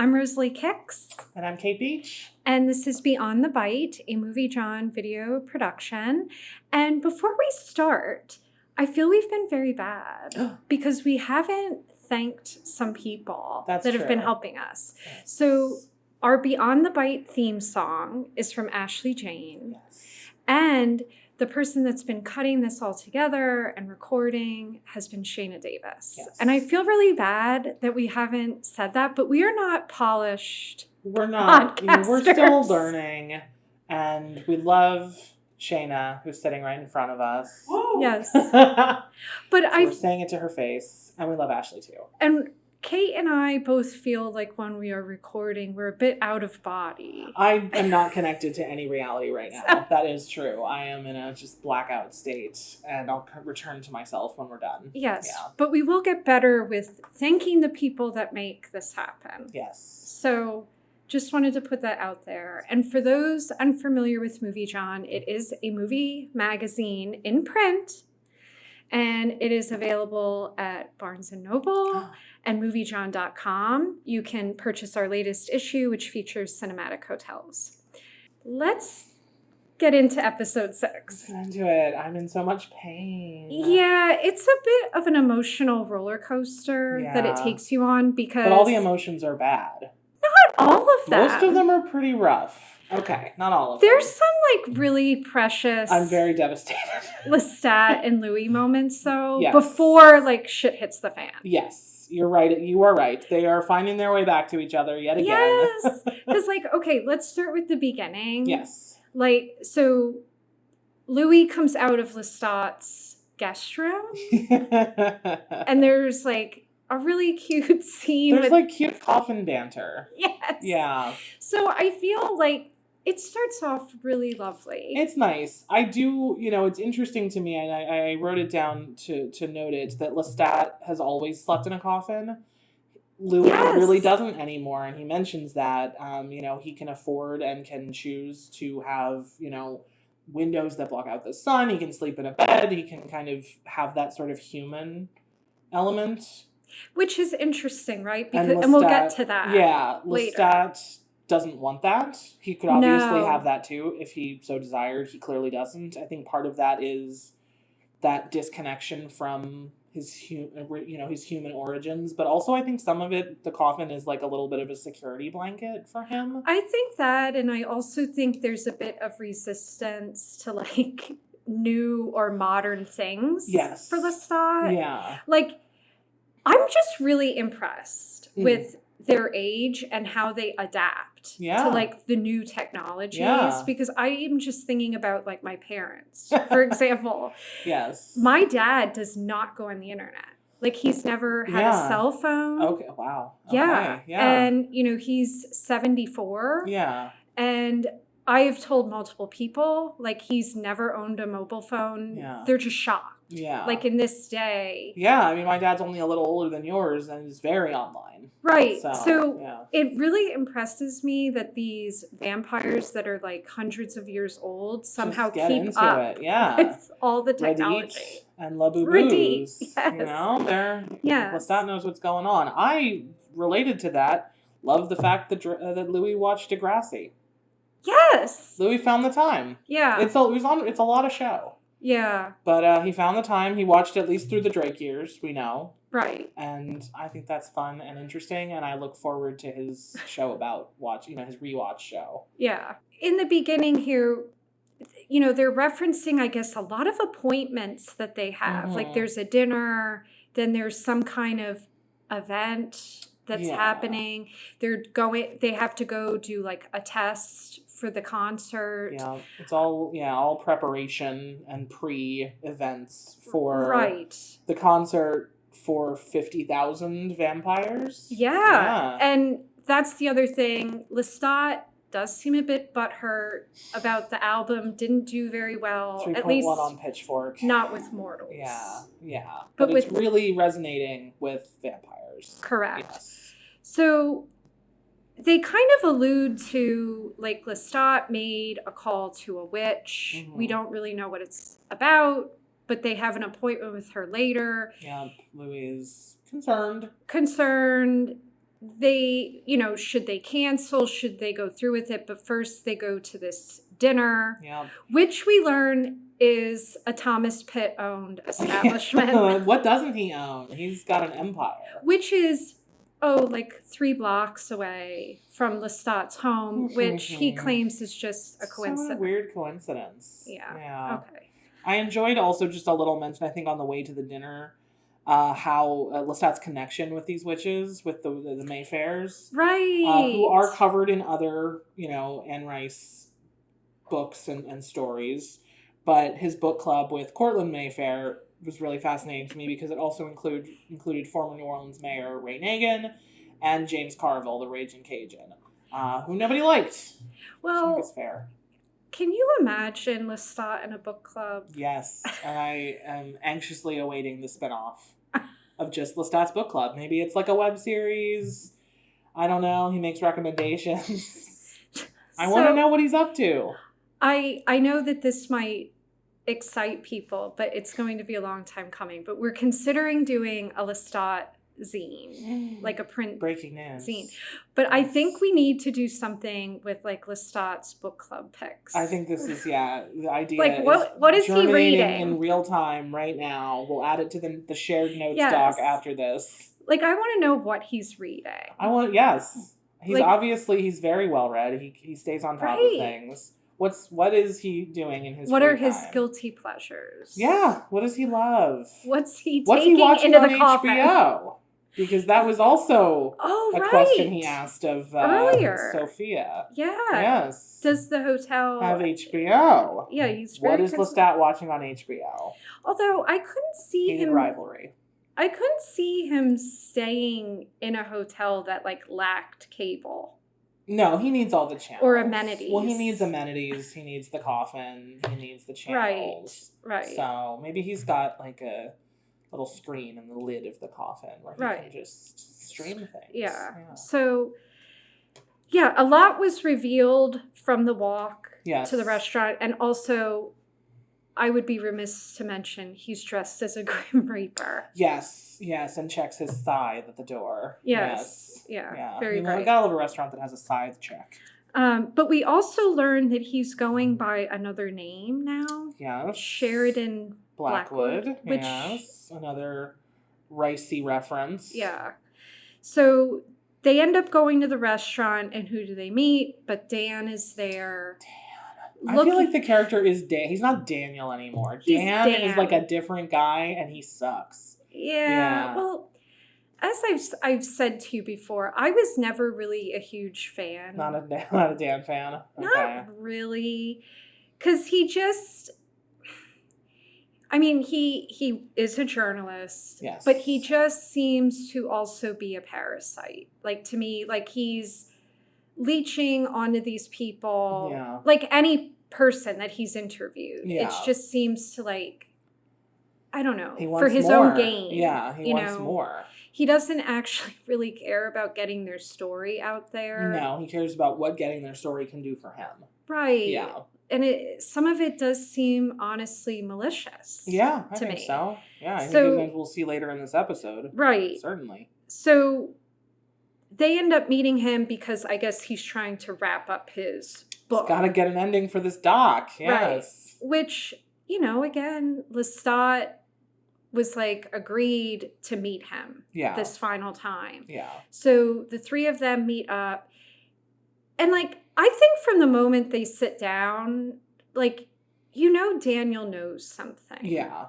I'm Rosalie Kicks. And I'm Kate Beach. And this is Beyond the Bite, a MovieJawn video production. And before we start, I feel we've been very bad because we haven't thanked some people that have been helping us. Yes. So our Beyond the Bite theme song is from Ashley Jane. Yes. And the person that's been cutting this all together and recording has been Shayna Davis. Yes. And I feel really bad that we haven't said that, but we are not polished. We're not. Podcasters. We're still learning. And we love Shayna, who's sitting right in front of us. Whoa. Yes. But we're saying it to her face. And we love Ashley, too. And Kate and I both feel like when we are recording, we're a bit out of body. I am not connected to any reality right now. That is true. I am in a just blackout state, and I'll return to myself when we're done. Yes, yeah. But we will get better with thanking the people that make this happen. Yes. So just wanted to put that out there. And for those unfamiliar with MovieJawn, it is a movie magazine in print, and it is available at Barnes & Noble. And MovieJawn.com. You can purchase our latest issue, which features cinematic hotels. Let's get into episode 6. Let's get into it. I'm in so much pain. Yeah, it's a bit of an emotional roller coaster that it takes you on because... But all the emotions are bad. Not all of them. Most of them are pretty rough. Okay, not all of them. There's some, really precious... I'm very devastated. Lestat and Louis moments, though, yes. Before, shit hits the fan. Yes. You're right. You are right. They are finding their way back to each other yet again. Yes. Because, okay, let's start with the beginning. Yes. So Louis comes out of Lestat's guest room. And there's, a really cute scene. There's, cute coffin banter. Yes. Yeah. So I feel it starts off really lovely. It's nice. I do, it's interesting to me, and I wrote it down to note it, that Lestat has always slept in a coffin. Louis really doesn't anymore, and he mentions that, he can afford and can choose to have, windows that block out the sun. He can sleep in a bed. He can kind of have that sort of human element. Which is interesting, right? Because, and we'll get to that. Yeah. later. Lestat doesn't want that. He could obviously have that too if he so desired. He clearly doesn't. I think part of that is that disconnection from his human origins, but also I think some of it, the coffin is a little bit of a security blanket for him. I think that, and I also think there's a bit of resistance to new or modern things. Yes. For Lestat. Yeah. I'm just really impressed with their age and how they adapt to the new technologies because I am just thinking about my parents, for example. Yes. My dad does not go on the internet. He's never had a cell phone. Okay. Wow. Okay. Yeah. Yeah. And he's 74. Yeah. And I have told multiple people he's never owned a mobile phone. Yeah. They're just shocked. Yeah. In this day. Yeah. I mean, my dad's only a little older than yours and is very online. Right. So it really impresses me that these vampires that are hundreds of years old somehow keep up with all the technology. Radit and Labubu's. Yes. They're Lestat knows what's going on. I related to that. Love the fact that Louis watched Degrassi. Yes. Louis found the time. Yeah. It's a lot of show. Yeah. But he found the time. He watched at least through the Drake years, we know. Right. And I think that's fun and interesting, and I look forward to his show about his rewatch show. Yeah. In the beginning here, they're referencing, I guess, a lot of appointments that they have. Mm-hmm. There's a dinner, then there's some kind of event that's happening. They have to go do a test for the concert. Yeah, it's all preparation and pre-events for the concert for 50,000 vampires. Yeah. And that's the other thing. Lestat does seem a bit butthurt about the album. Didn't do very well. 3.1 at least on Pitchfork. Not with mortals. Yeah. But it's really resonating with vampires. Correct. Yes. So they kind of allude to Lestat made a call to a witch. Mm-hmm. We don't really know what it's about, but they have an appointment with her later. Yeah, Louis is concerned. they, should they cancel? Should they go through with it? But first they go to this dinner, Yeah. which we learn is a Thomas Pitt owned establishment. What doesn't he own? He's got an empire. Which is, like 3 blocks away from Lestat's home, which he claims is just a coincidence. What a weird coincidence. Yeah. Okay. I enjoyed also just a little mention, I think, on the way to the dinner, how Lestat's connection with these witches, with the Mayfairs. Right. Who are covered in other, Anne Rice books and stories. But his book club with Cortland Mayfair was really fascinating to me because it also included former New Orleans Mayor Ray Nagin and James Carville, the Raging Cajun, who nobody liked. Well, I think it's fair. Can you imagine Lestat in a book club? Yes, and I am anxiously awaiting the spinoff of just Lestat's book club. Maybe it's like a web series. I don't know. He makes recommendations. I want to know what he's up to. I know that this might excite people, but it's going to be a long time coming. But we're considering doing a Lestat zine, like a print breaking news zine. But I think we need to do something with like Lestat's book club picks. I think this is the idea. Like what is he reading in real time right now? We'll add it to the shared notes doc after this. Like I want to know what he's reading. He's very well read. He stays on top of things. What is he doing in his What free are his time? guilty pleasures? Yeah, what does he love? What's he watching into on the coffin? HBO? Because that was also a question he asked of earlier. Sophia. Yeah. Yes. Does the hotel have HBO? Yeah, he's very What is Lestat watching on HBO? Although I couldn't see him rivalry. I couldn't see him staying in a hotel that like lacked cable. No, he needs all the channels. Or amenities. Well, he needs amenities. He needs the coffin. He needs the channels. Right. So maybe he's got like a little screen in the lid of the coffin where he can just stream things. Yeah. So, a lot was revealed from the walk to the restaurant. And also, I would be remiss to mention he's dressed as a Grim Reaper. Yes, and checks his scythe at the door. Yes. Yeah. Very great. I gotta love a restaurant that has a scythe check. But we also learned that he's going by another name now. Yes. Sheridan Blackwood. Which, another ricey reference. Yeah. So they end up going to the restaurant, and who do they meet? But Dan is there. I feel like the character is Dan. He's not Daniel anymore. Dan is like a different guy, and he sucks. Yeah. Well, as I've said to you before, I was never really a huge fan. Not a Dan fan. Okay. Not really, because he just. I mean, he is a journalist. Yes. But he just seems to also be a parasite. Like to me, like he's leeching onto these people. Yeah. Like any person that he's interviewed. Yeah. It just seems to like, I don't know, he wants for his more. own gain. Yeah, he wants more. He doesn't actually really care about getting their story out there. No, he cares about what getting their story can do for him. Right. Yeah. And some of it does seem honestly malicious. Yeah, I think so. Yeah, I think we'll see later in this episode. Right. Certainly. So they end up meeting him because I guess he's trying to wrap up his book. He's got to get an ending for this doc. Yes. Right. Which, again, Lestat was like agreed to meet him this final time. Yeah. So the three of them meet up. And like, I think from the moment they sit down, like, Daniel knows something. Yeah.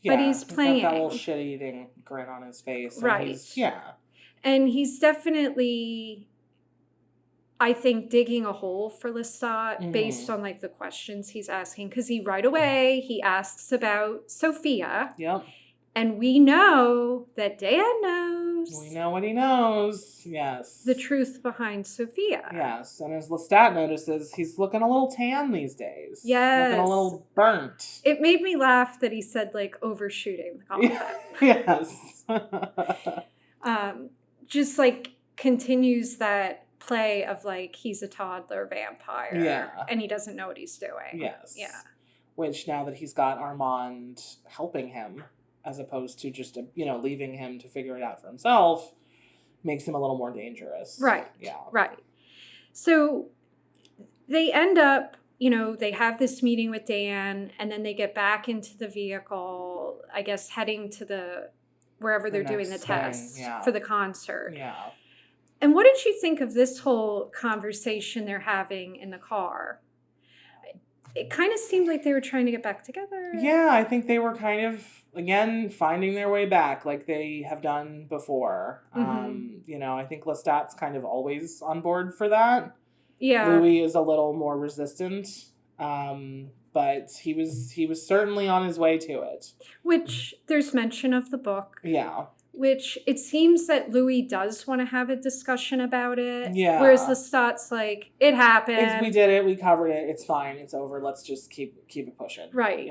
But he's playing. He's got that little shit-eating grin on his face. Right. Yeah. And he's definitely, I think, digging a hole for Lestat based on like the questions he's asking. Because right away, he asks about Sophia. Yep. And we know that Dan knows. We know what he knows. Yes. The truth behind Sophia. Yes. And as Lestat notices, he's looking a little tan these days. Yes. Looking a little burnt. It made me laugh that he said like overshooting the compliment. Yes. Just like continues that play of like he's a toddler vampire. Yeah. And he doesn't know what he's doing. Yes. Yeah. Which now that he's got Armand helping him, as opposed to just, leaving him to figure it out for himself, makes him a little more dangerous. Right. Yeah. Right. So they end up, they have this meeting with Dan, and then they get back into the vehicle, I guess heading to wherever they're doing the next thing, test yeah. for the concert. Yeah. And what did you think of this whole conversation they're having in the car? It kind of seemed like they were trying to get back together. Yeah, I think they were kind of, again, finding their way back like they have done before. I think Lestat's kind of always on board for that. Yeah. Louis is a little more resistant, but he was certainly on his way to it. Which there's mention of the book. Yeah. Which it seems that Louis does want to have a discussion about it. Yeah. Whereas Lestat's like, it happened. We did it. We covered it. It's fine. It's over. Let's just keep it pushing. Right.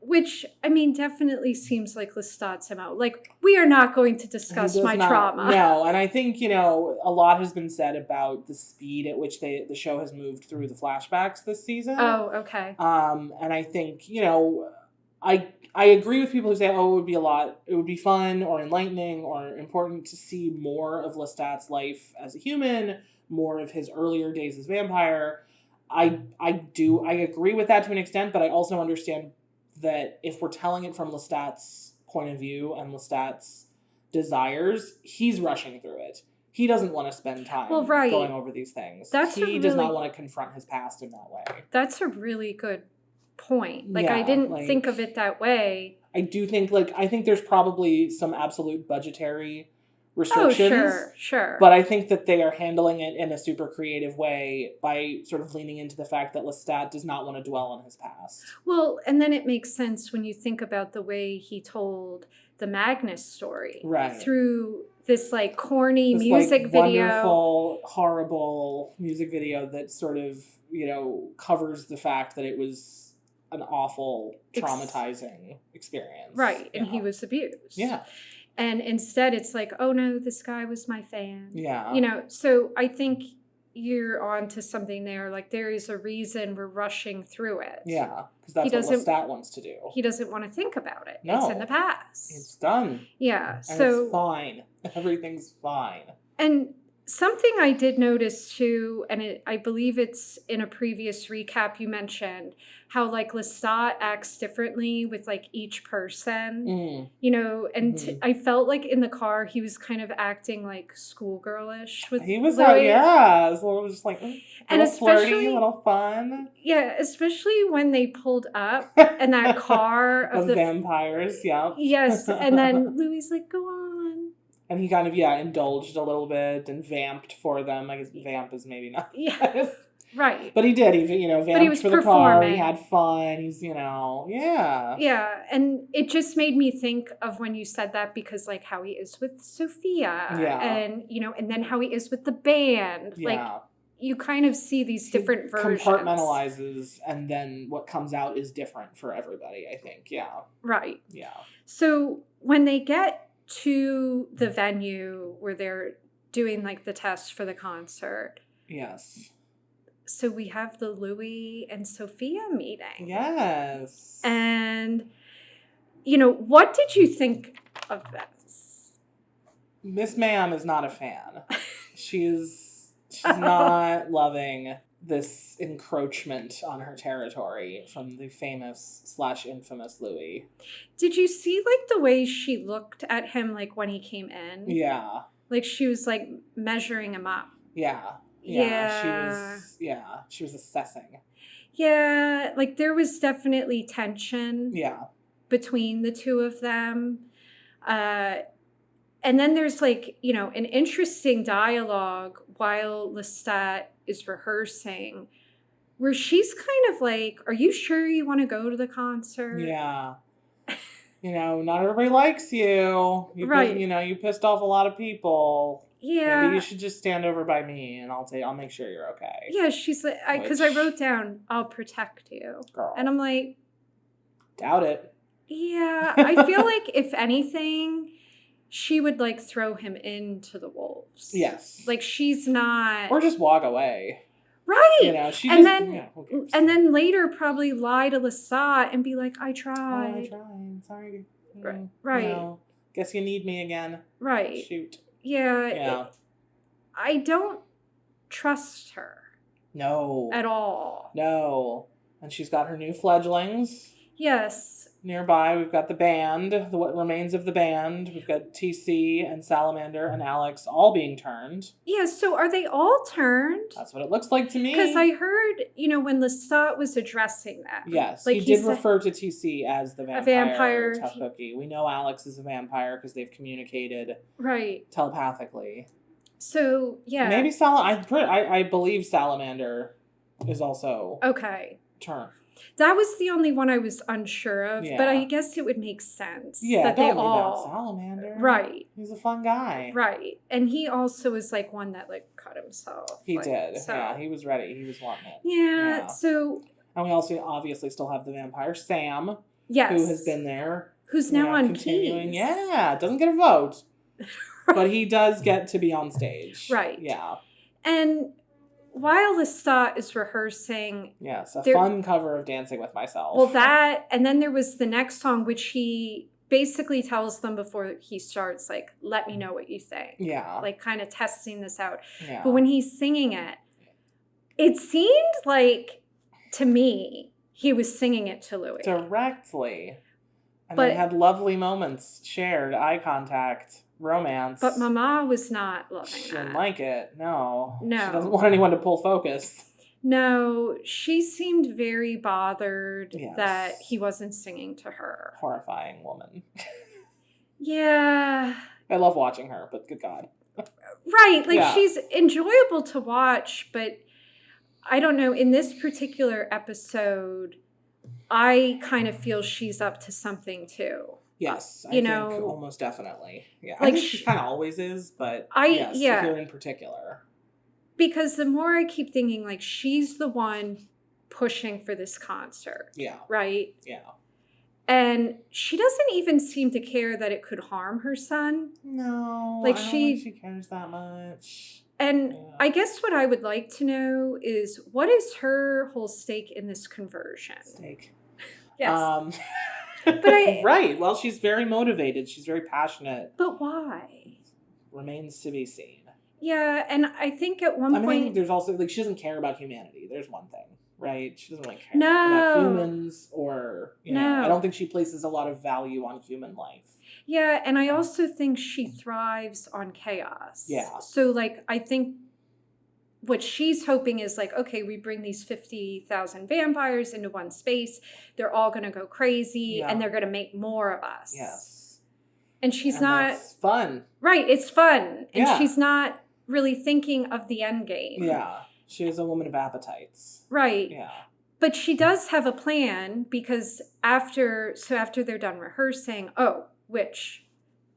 Which, definitely seems like Lestat's MO. Like, we are not going to discuss my trauma. No, and I think, a lot has been said about the speed at which the show has moved through the flashbacks this season. Oh, okay. And I think, I agree with people who say, it would be fun or enlightening or important to see more of Lestat's life as a human, more of his earlier days as vampire. I agree with that to an extent, but I also understand that if we're telling it from Lestat's point of view and Lestat's desires, he's rushing through it. He doesn't want to spend time going over these things. He does not want to confront his past in that way. That's a really good point. I didn't think of it that way. I do think, I think there's probably some absolute budgetary restrictions. Oh, sure. But I think that they are handling it in a super creative way by sort of leaning into the fact that Lestat does not want to dwell on his past. Well, and then it makes sense when you think about the way he told the Magnus story. Right. Through this corny music video. Wonderful, horrible music video that sort of, covers the fact that it was an awful, traumatizing experience. Right. And he was abused. Yeah. And instead it's like, oh no, this guy was my fan. Yeah. So I think you're on to something there. There is a reason we're rushing through it. Yeah, because that's what Lestat wants to do. He doesn't want to think about it. No. It's in the past. It's done. Yeah. And it's fine. Everything's fine. And something I did notice too, and I believe it's in a previous recap you mentioned, how Lestat acts differently with each person, and I felt in the car he was kind of acting schoolgirlish with he was Louis. Yeah, it was just a little flirty, a little fun. Yeah, especially when they pulled up in that car of the vampires. Yeah. Yes, and then Louis go on. And he kind of, indulged a little bit and vamped for them. I guess vamp is maybe not. Yeah, right. But he did. He, vamped for the car. He had fun. He's, yeah. Yeah, and it just made me think of when you said that because, how he is with Sophia. Yeah. And, and then how he is with the band. Yeah. You kind of see these different versions. Compartmentalizes, and then what comes out is different for everybody, I think. Yeah. Right. Yeah. So when they get to the venue where they're doing the test for the concert. Yes. So we have the Louis and Sophia meeting. Yes. And, what did you think of this? Miss Ma'am is not a fan. She's not loving this encroachment on her territory from the famous/infamous Louis. Did you see the way she looked at him when he came in? Yeah. She was measuring him up. Yeah. She was assessing. Yeah, there was definitely tension. Yeah. Between the two of them. And then there's an interesting dialogue while Lestat is rehearsing where she's kind of are you sure you want to go to the concert? Yeah. Not everybody likes you. Right. You pissed off a lot of people. Yeah. Maybe you should just stand over by me and I'll make sure you're okay. Yeah, she's because I wrote down, I'll protect you. Girl. And I'm like, doubt it. Yeah, I feel if anything, she would throw him into the wolves. Yes. She's not. Or just walk away. Right. She and just, and then later probably lie to Lestat and be I tried. Oh, I tried. Sorry. Right. Guess you need me again. Right. Shoot. Yeah. Yeah. I don't trust her No. at all. No. And she's got her new fledglings. Yes. Nearby, we've got the band, what remains of the band. We've got TC and Salamander and Alex all being turned. Yeah, so are they all turned? That's what it looks like to me. Because I heard, when Lestat was addressing them. Yes, like he did refer to TC as the vampire, tough cookie. We know Alex is a vampire because they've communicated telepathically. So, yeah. Maybe I believe Salamander is also turned. That was the only one I was unsure of, but I guess it would make sense. Yeah, that don't they leave all out Salamander. Right. He's a fun guy. Right. And he also was like one that like cut himself. He did. So. Yeah, he was ready. He was wanting it. Yeah. So and we also obviously still have the vampire Sam. Yes. Who has been there. Who's now on continuing. keys. Yeah. Doesn't get a vote. But he does get to be on stage. Right. Yeah. And while Lestat is rehearsing... Yes, fun cover of Dancing with Myself. Well, that, and then there was the next song, which he basically tells them before he starts, like, let me know what you think. Yeah. Like, kind of testing this out. Yeah. But when he's singing it, it seemed like, to me, he was singing it to Louis. Directly. And they had lovely moments, shared, eye contact. Romance. But Mama was not loving that. She didn't like it. No. No. She doesn't want anyone to pull focus. No. She seemed very bothered that he wasn't singing to her. Horrifying woman. Yeah. I love watching her, but good God. Right. Like, she's enjoyable to watch, but I don't know. In this particular episode, I kind of feel she's up to something, too. Yes, I think almost definitely. Yeah, like I think she kind of always is, but here in particular. Because the more I keep thinking, like, she's the one pushing for this concert. Yeah. Right? Yeah. And she doesn't even seem to care that it could harm her son. No, like I don't think she cares that much. And I guess what I would like to know is, what is her whole stake in this conversion? Yes. But right. Well, she's very motivated. She's very passionate. But why? Remains to be seen. Yeah, and I think at one point... I think there's also, like, she doesn't care about humanity. There's one thing, right? She doesn't really care about humans or, you know, I don't think she places a lot of value on human life. Yeah, and I also think she thrives on chaos. Yeah. So, like, I think what she's hoping is like, okay, we bring these 50,000 vampires into one space. They're all going to go crazy and they're going to make more of us. Yes. And she's not... That's fun. Right, it's fun. And she's not really thinking of the end game. Yeah. She is a woman of appetites. Right. Yeah. But she does have a plan because after they're done rehearsing,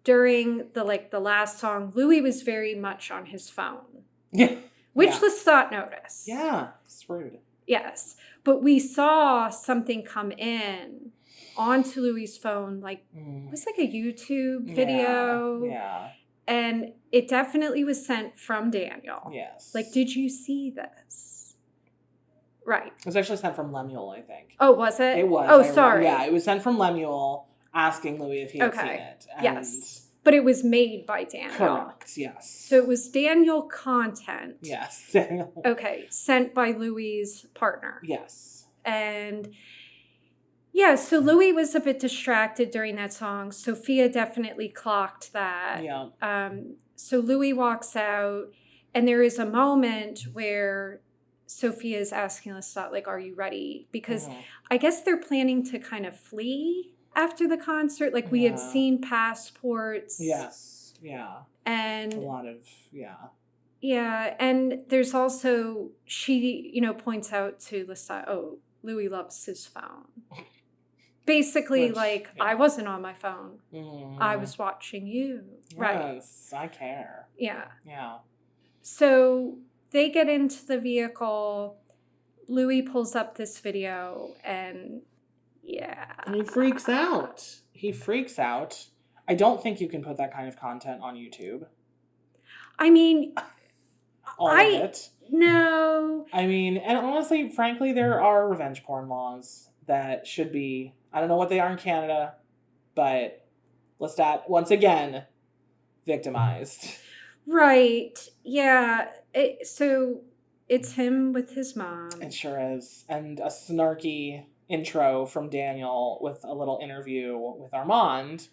during the last song, Louis was very much on his phone. Yeah. Which Lestat noticed. Yeah, it's rude. Yes. But we saw something come in onto Louis' phone, like, it was like a YouTube video. Yeah. And it definitely was sent from Daniel. Yes. Like, did you see this? Right. It was actually sent from Lemuel, I think. Oh, was it? It was. Oh, sorry. Yeah, it was sent from Lemuel asking Louis if he had seen it. And yes. But it was made by Daniel. Correct, yes. So it was Daniel content. Yes, Daniel. Okay, sent by Louis' partner. Yes. And yeah, so Louis was a bit distracted during that song. Sophia definitely clocked that. Yeah. So Louis walks out, and there is a moment where Sophia is asking Lestat, like, are you ready? Because I guess they're planning to kind of flee after the concert. Like, we had seen passports. Yes. Yeah. And a lot of, Yeah. And there's also, she, points out to Lestat, Louis loves his phone. Basically, I wasn't on my phone. I was watching you. Right. Yes, I care. Yeah. Yeah. So they get into the vehicle. Louis pulls up this video and And he freaks out. I don't think you can put that kind of content on YouTube. I mean, All of it. No. I mean, and honestly, frankly, there are revenge porn laws that should be, I don't know what they are in Canada, but Lestat, once again, victimized. Right. Yeah. So it's him with his mom. It sure is. And a snarky intro from Daniel with a little interview with Armand.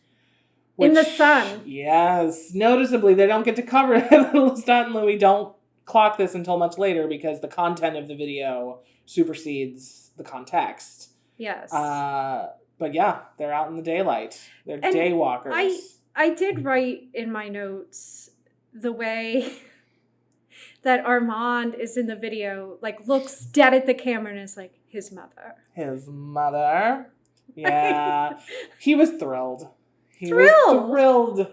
In the sun. Yes. Noticeably, they don't get to cover it. Lestat and Louis don't clock this until much later because the content of the video supersedes the context. Yes. But yeah, they're out in the daylight. They're And day walkers. I did write in my notes the way that Armand is in the video, like looks dead at the camera and is like, his mother. His mother. Yeah. He was thrilled. He Thrilled. was thrilled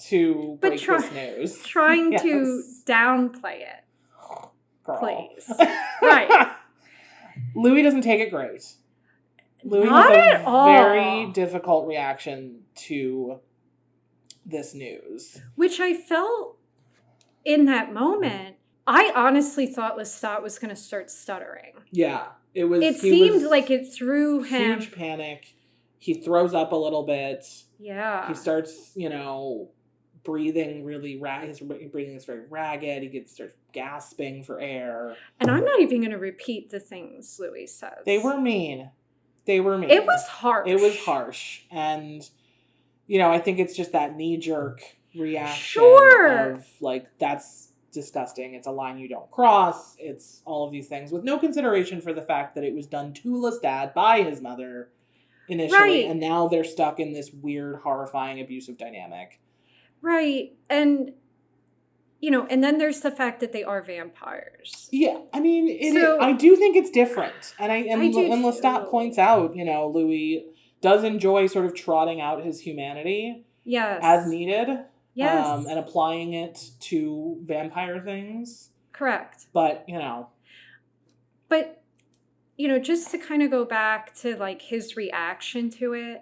to break this news. Trying to downplay it. Girl. Please. Right. Louis doesn't take it great. Louis Not has at a all. very difficult reaction to this news. Which I felt in that moment, I honestly thought Lestat was going to start stuttering. Yeah. It seemed like it threw him. Huge panic. He throws up a little bit. Yeah. He starts, breathing really his breathing is very ragged. He starts gasping for air. And I'm not even going to repeat the things Louis says. They were mean. It was harsh. It was harsh. And, I think it's just that knee-jerk reaction of, that's disgusting. It's a line you don't cross. It's all of these things with no consideration for the fact that it was done to Lestat by his mother initially. Right. And now they're stuck in this weird, horrifying, abusive dynamic. Right. And, and then there's the fact that they are vampires. Yeah. I mean, I do think it's different. And Lestat points out, Louis does enjoy sort of trotting out his humanity. Yes. As needed. Yes. And applying it to vampire things. Correct. But, But, just to kind of go back to, his reaction to it,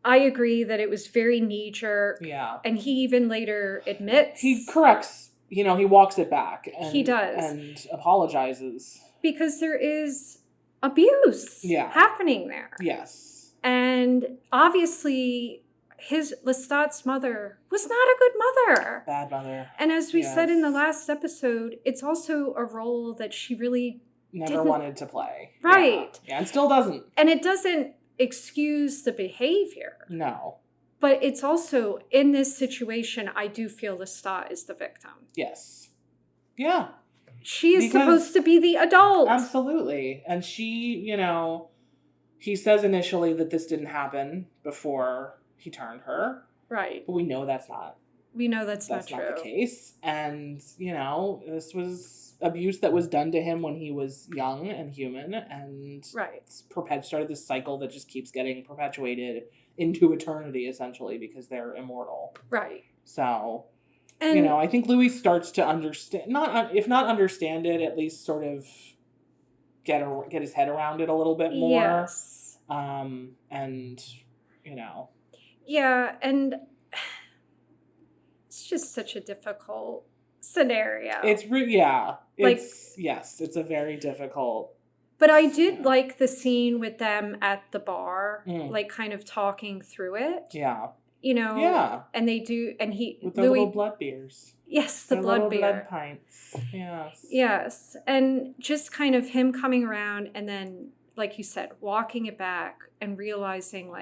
I agree that it was very knee-jerk. Yeah. And he even later admits. He corrects, he walks it back. And, he does. And apologizes. Because there is abuse happening there. Yes. And obviously, Lestat's mother was not a good mother. Bad mother. And as we said in the last episode, it's also a role that she really never wanted to play. Right. Yeah, and still doesn't. And it doesn't excuse the behavior. No. But it's also, in this situation, I do feel Lestat is the victim. Yes. Yeah. She is supposed to be the adult. Absolutely. And she, he says initially that this didn't happen before he turned her. Right. But we know that's not. That's not true. The case. And, this was abuse that was done to him when he was young and human. And started this cycle that just keeps getting perpetuated into eternity, essentially, because they're immortal. Right. So, and, I think Louis starts to understand, if not understand it, at least sort of get his head around it a little bit more. Yes. And, Yeah, and it's just such a difficult scenario. It's it's a very difficult. But I did like the scene with them at the bar, kind of talking through it. Yeah. Yeah. And they do, and with their little blood beers. Yes, the blood beer. Blood pints. Yes. Yes, and just kind of him coming around, and then, like you said, walking it back and realizing,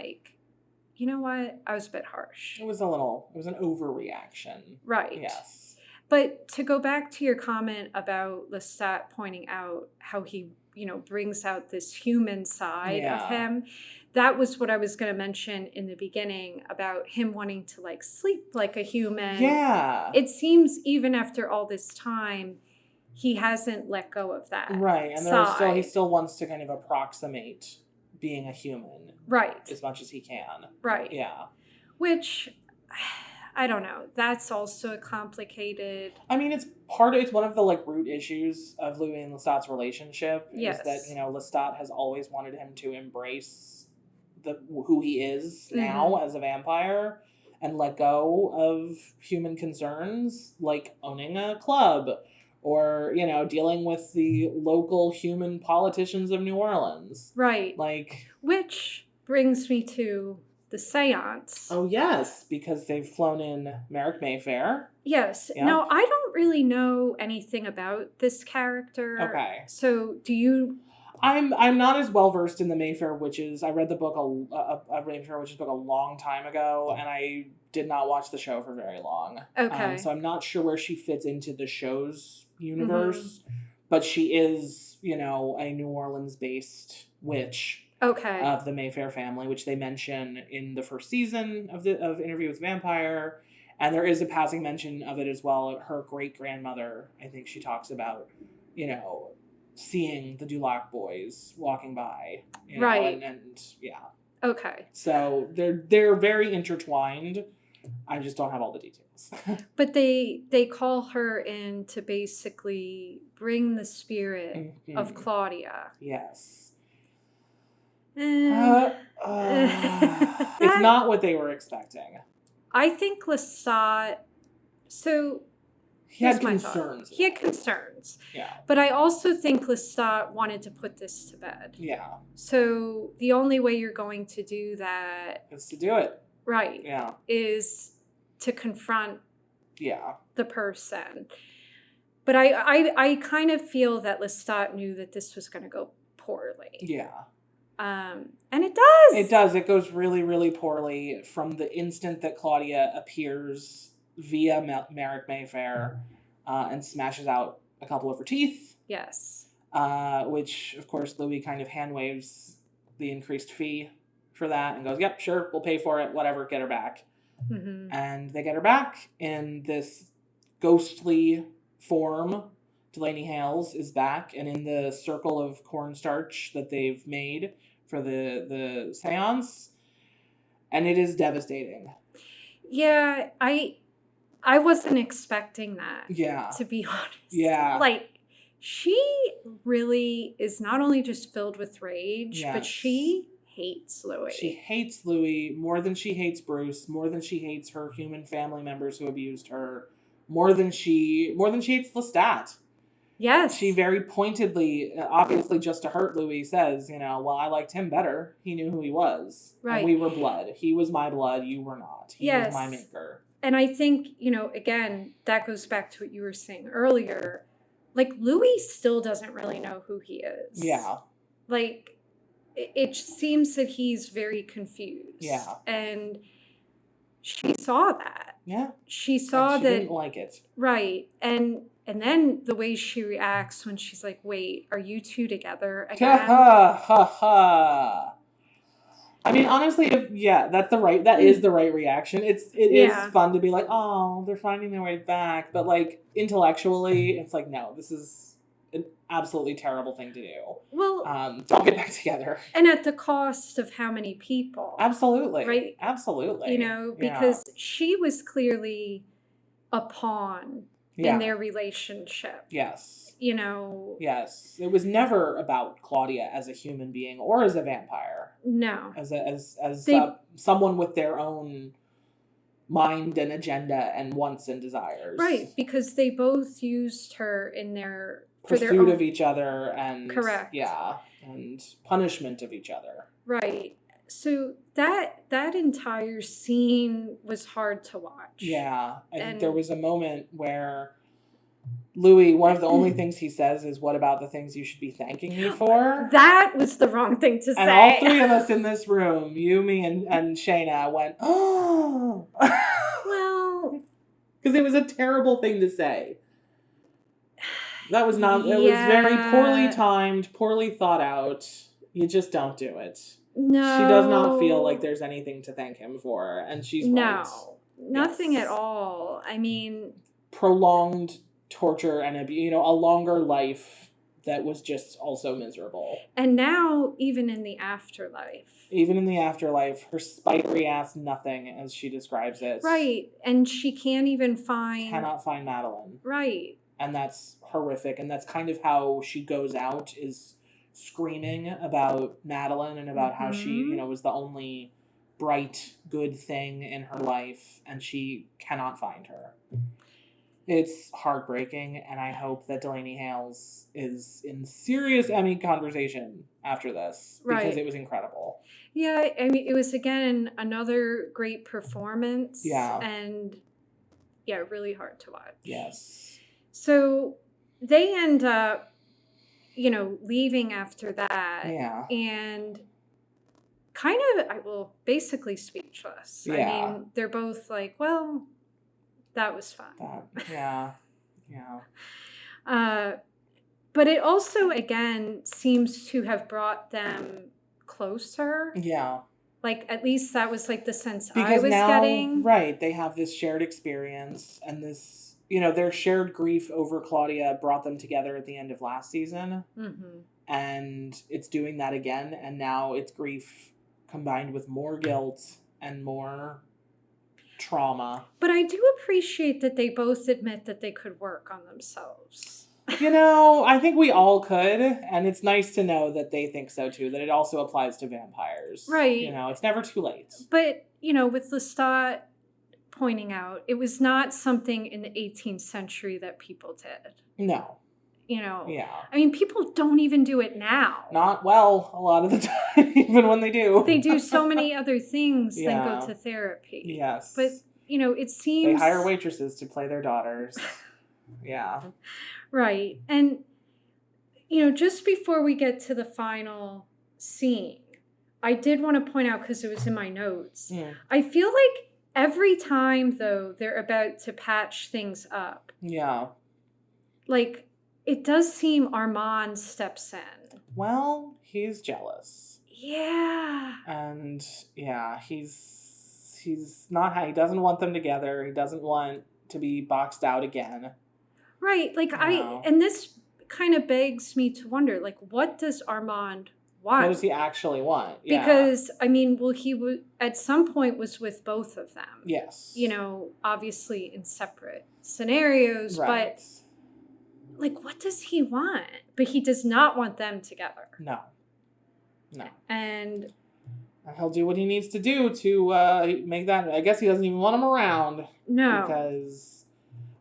you know what? I was a bit harsh. It was an overreaction. Right. Yes. But to go back to your comment about Lestat pointing out how he, brings out this human side of him, that was what I was going to mention in the beginning about him wanting to sleep like a human. Yeah. It seems even after all this time, he hasn't let go of that. Right. And he still wants to kind of approximate being a human. Right. As much as he can. Right. Yeah. Which, I don't know. That's also a complicated. I mean, it's one of the root issues of Louis and Lestat's relationship. Yes. Is that, Lestat has always wanted him to embrace who he is now as a vampire and let go of human concerns like owning a club or, dealing with the local human politicians of New Orleans. Right. Like, which brings me to the seance. Oh, yes, because they've flown in Merrick Mayfair. Yes. Yep. Now, I don't really know anything about this character. Okay. So, do you? I'm not as well versed in the Mayfair Witches. I read the book a Mayfair Witches book a long time ago, and I did not watch the show for very long. Okay. So I'm not sure where she fits into the show's universe, but she is, a New Orleans-based witch. Okay. Of the Mayfair family, which they mention in the first season of Interview with Vampire, and there is a passing mention of it as well. Her great grandmother, I think she talks about, seeing the Dulac boys walking by, right, and yeah. Okay. So they're very intertwined. I just don't have all the details. But they call her in to basically bring the spirit of Claudia. Yes. It's It's not what they were expecting. I think Lestat. So he had concerns. He had concerns. Yeah. But I also think Lestat wanted to put this to bed. Yeah. So the only way you're going to do that is to do it. Right. Yeah. Is to confront the person. But I kind of feel that Lestat knew that this was going to go poorly. Yeah. And it does. It does. It goes really, really poorly from the instant that Claudia appears via Merrick Mayfair and smashes out a couple of her teeth. Yes. Which, of course, Louis kind of hand waves the increased fee for that and goes, yep, sure, we'll pay for it, whatever, get her back. Mm-hmm. And they get her back in this ghostly form. Delaney Hales is back and in the circle of cornstarch that they've made for the seance. And it is devastating. Yeah, I wasn't expecting that. Yeah. To be honest. Yeah. Like, she really is not only just filled with rage, but she hates Louis. She hates Louis more than she hates Bruce, more than she hates her human family members who abused her, more than she hates Lestat. Yes. She very pointedly, obviously just to hurt Louis, says, well, I liked him better. He knew who he was. Right. And we were blood. He was my blood. You were not. He was my maker. And I think, again, that goes back to what you were saying earlier. Like, Louis still doesn't really know who he is. Yeah. Like, it seems that he's very confused. Yeah. And she saw that. Yeah. She saw that. She didn't like it. Right. And then the way she reacts when she's like, wait, are you two together again? Ha ha ha. I mean, honestly, that is the right reaction. It is fun to be like, oh, they're finding their way back. But like intellectually, it's like, no, this is an absolutely terrible thing to do. Well, don't get back together. And at the cost of how many people? Absolutely. Right? Absolutely. Because she was clearly a pawn in their relationship. Yes. Yes. It was never about Claudia as a human being or as a vampire. No. As someone with their own mind and agenda and wants and desires. Right, because they both used her in their pursuit of each other and correct. Yeah, and punishment of each other. Right. So that entire scene was hard to watch. Yeah, I think there was a moment where Louis, one of the only things he says is, what about the things you should be thanking me for? That was the wrong thing to say. And all three of us in this room, you, me, and Shayna, went, oh. Well. Because it was a terrible thing to say. That was not, it was very poorly timed, poorly thought out. You just don't do it. No. She does not feel like there's anything to thank him for. And she's right. Nothing at all. I mean. Prolonged torture and abuse, a longer life that was just also miserable. And now, even in the afterlife, her spidery ass nothing, as she describes it. Right. And she cannot find Madeline. Right. And that's horrific. And that's kind of how she goes out, is screaming about Madeline and about how she, was the only bright, good thing in her life, and she cannot find her. It's heartbreaking, and I hope that Delaney Hales is in serious Emmy conversation after this, because Right. it was incredible. Yeah, I mean, it was, again, another great performance. Yeah. And, yeah, really hard to watch. Yes. So they end up, leaving after that. Yeah. And kind of, basically speechless. Yeah. I mean, they're both like, well, that was fun. Yeah. Yeah. But it also, again, seems to have brought them closer. Yeah. Like, at least that was like the sense Because I was now, getting. right, they have this shared experience, and this, their shared grief over Claudia brought them together at the end of last season. Mm-hmm. And it's doing that again, and now it's grief combined with more guilt and more trauma. But I do appreciate that they both admit that they could work on themselves. I think we all could, and it's nice to know that they think so too, that it also applies to vampires. Right. It's never too late. But, with Lestat pointing out, it was not something in the 18th century that people did. No. Yeah. I mean, people don't even do it now. Not well a lot of the time, even when they do. They do so many other things than Yeah. go to therapy. Yes. But, it seems... They hire waitresses to play their daughters. Yeah. Right. And, just before we get to the final scene, I did want to point out, because it was in my notes, I feel like every time, though, they're about to patch things up. Yeah. Like, it does seem Armand steps in. Well, he's jealous. Yeah. And, yeah, he's not, he doesn't want them together. He doesn't want to be boxed out again. Right. Like, and this kind of begs me to wonder, like, what does Armand want? What does he actually want? Yeah. Because, I mean, he at some point was with both of them. Yes. Obviously in separate scenarios, right. But, like, what does he want? But he does not want them together. No. And he'll do what he needs to do to make that. I guess he doesn't even want them around. No. Because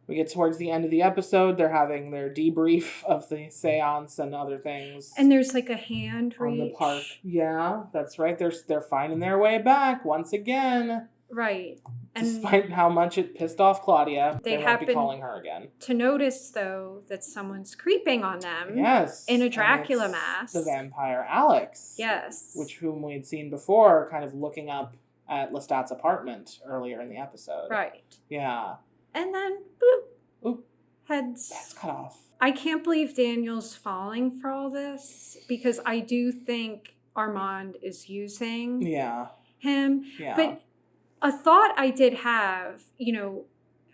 we get towards the end of the episode, they're having their debrief of the seance and other things. And there's like a hand reach. On the park. Yeah, that's right. They're finding their way back once again. Right. And despite how much it pissed off Claudia, they won't be happen calling her again. To notice, though, that someone's creeping on them. Yes. In a Dracula mask. The vampire Alex. Yes. Whom we had seen before, kind of looking up at Lestat's apartment earlier in the episode. Right. Yeah. And then, boop. Oop. Heads cut off. I can't believe Daniel's falling for all this, because I do think Armand is using him. Yeah. But a thought I did have,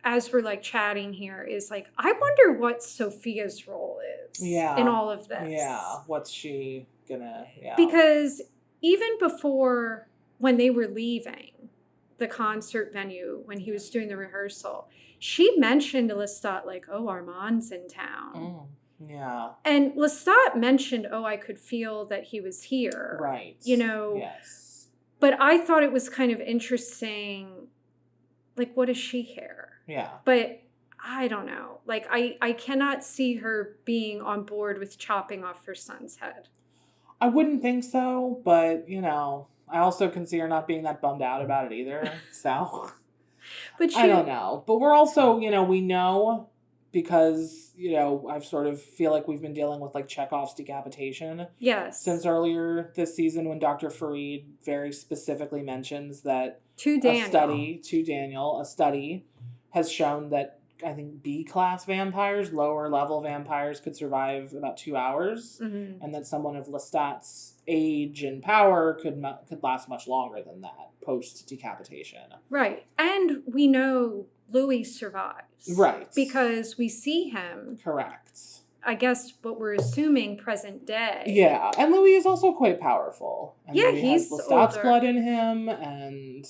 as we're like chatting here, is like, I wonder what Sophia's role is in all of this. Yeah. What's she gonna, Because even before, when they were leaving the concert venue, when he was doing the rehearsal, she mentioned to Lestat, like, oh, Armand's in town. Yeah. And Lestat mentioned, oh, I could feel that he was here. Right. Yes. But I thought it was kind of interesting, like, what does she care? Yeah. But I don't know. Like, I cannot see her being on board with chopping off her son's head. I wouldn't think so, but, I also can see her not being that bummed out about it either, so... But I don't know. But we're also, we know because, I sort of feel like we've been dealing with like Chekhov's decapitation. Yes. Since earlier this season when Dr. Farid very specifically mentions that a study has shown that I think B-class vampires, lower level vampires, could survive about 2 hours. Mm-hmm. And that someone of Lestat's age and power could last much longer than that post-decapitation. Right. And we know Louis survives. Right. Because we see him. Correct. I guess what we're assuming present day. Yeah. And Louis is also quite powerful. And Louis he's has Lestat's older. blood in him, and,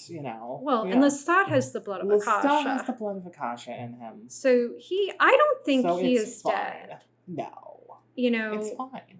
Well, and Lestat has the blood of Akasha. Lestat has the blood of Akasha in him. So I don't think he is fine. dead. No. It's fine.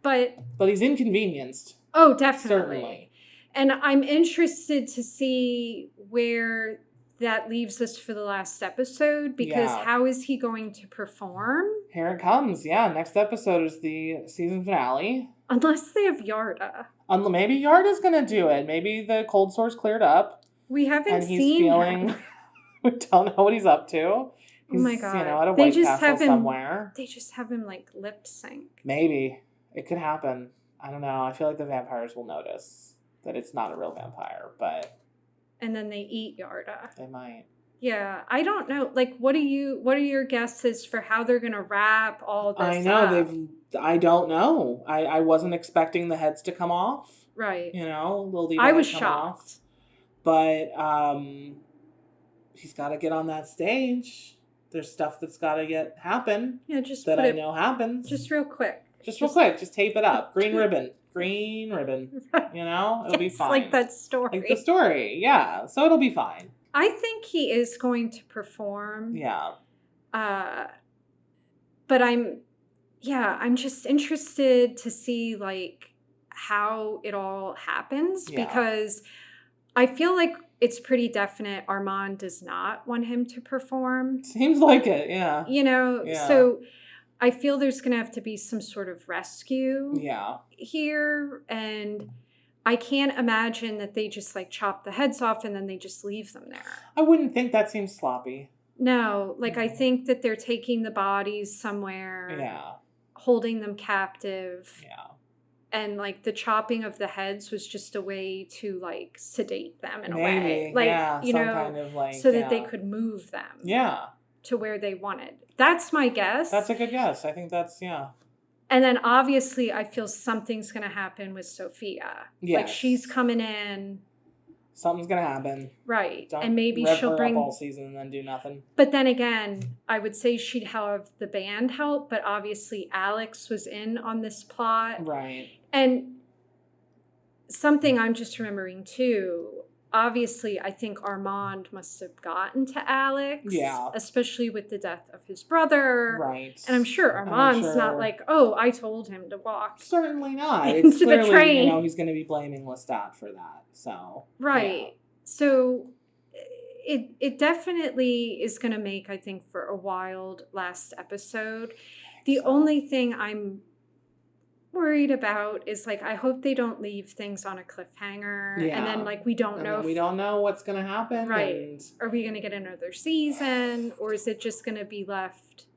But he's inconvenienced. Oh, definitely. Certainly. And I'm interested to see where that leaves us for the last episode, because Yeah. how is he going to perform? Here it comes. Yeah, next episode is the season finale. Unless they have Yarda. Maybe Yarda's gonna do it. Maybe the cold sore's cleared up. We haven't and he's seen feeling. him. We don't know what he's up to. He's, Oh my God. at a They White just Castle have him- somewhere. They just have him like lip sync. Maybe it could happen. I don't know. I feel like the vampires will notice that it's not a real vampire, but And then they eat Yarda. they might. Yeah, I don't know. Like, what are your guesses for how they're gonna wrap all this I know up? I don't know. I wasn't expecting the heads to come off. Right. They'll leave. I was come shocked. off. But he's got to get on that stage. There's stuff that's got to happen. Yeah, just that put I it, know happens. just real quick. Just real quick. Just tape it up. Green ribbon. Green ribbon. It'll be It's fine. like that story. Like the story. Yeah. So it'll be fine. I think he is going to perform. Yeah. But I'm just interested to see like how it all happens, Yeah. because I feel like it's pretty definite Armand does not want him to perform. Seems like it. Yeah. Yeah. So I feel there's going to have to be some sort of rescue Yeah. here, and I can't imagine that they just like chop the heads off and then they just leave them there. I wouldn't think that seems sloppy. No, like I think that they're taking the bodies somewhere, Yeah. holding them captive. Yeah. And like the chopping of the heads was just a way to like sedate them in a Maybe. way. Like, yeah. you Some know, kind of like. so that they could move them Yeah. to where they wanted. That's my guess. That's a good guess. I think that's, yeah. And then obviously I feel something's going to happen with Sophia. Yes. Like she's coming in. Something's going to happen. Right. Don't and maybe rev she'll her bring. up all season and then do nothing. But then again, I would say she'd have the band help. But obviously Alex was in on this plot. Right. And something I'm just remembering too. Obviously, I think Armand must have gotten to Alex. Yeah. Especially with the death of his brother. Right. And I'm sure Armand's not like, oh, I told him to walk. Certainly not. into It's the clearly, train. He's going to be blaming Lestat for that. So. Right. Yeah. So it definitely is going to make, I think, for a wild last episode. The only thing I'm worried about is like I hope they don't leave things on a cliffhanger, and then like we don't know. We don't know what's going to happen. Right? And... Are we going to get another season, or is it just going to be left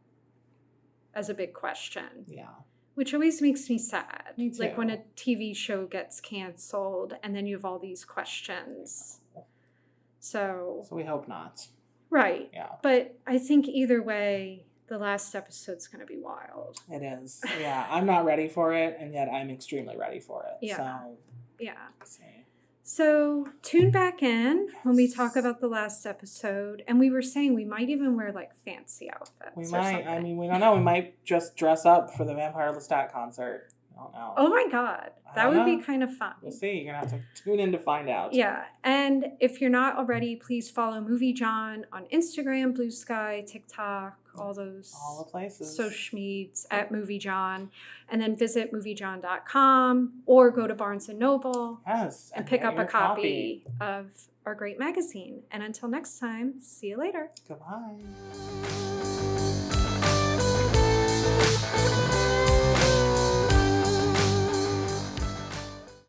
as a big question? Yeah. Which always makes me sad. Me too. Like when a TV show gets canceled, and then you have all these questions. So we hope not. Right. Yeah. But I think either way, the last episode's going to be wild. It is. Yeah. I'm not ready for it, and yet I'm extremely ready for it. Yeah. So. Yeah. See. So tune back in when we talk about the last episode. And we were saying we might even wear like fancy outfits. We or might. something. I mean, we don't know. We might just dress up for the Vampire Lestat concert. I don't know. Oh my God. That would be kind of fun. We'll see. You're going to have to tune in to find out. Yeah. And if you're not already, please follow MovieJawn on Instagram, Blue Sky, TikTok, all those All the places. social medias at MovieJawn. And then visit MovieJawn.com or go to Barnes & Noble Yes. and pick get up a your copy of our great magazine. And until next time, see you later. Goodbye.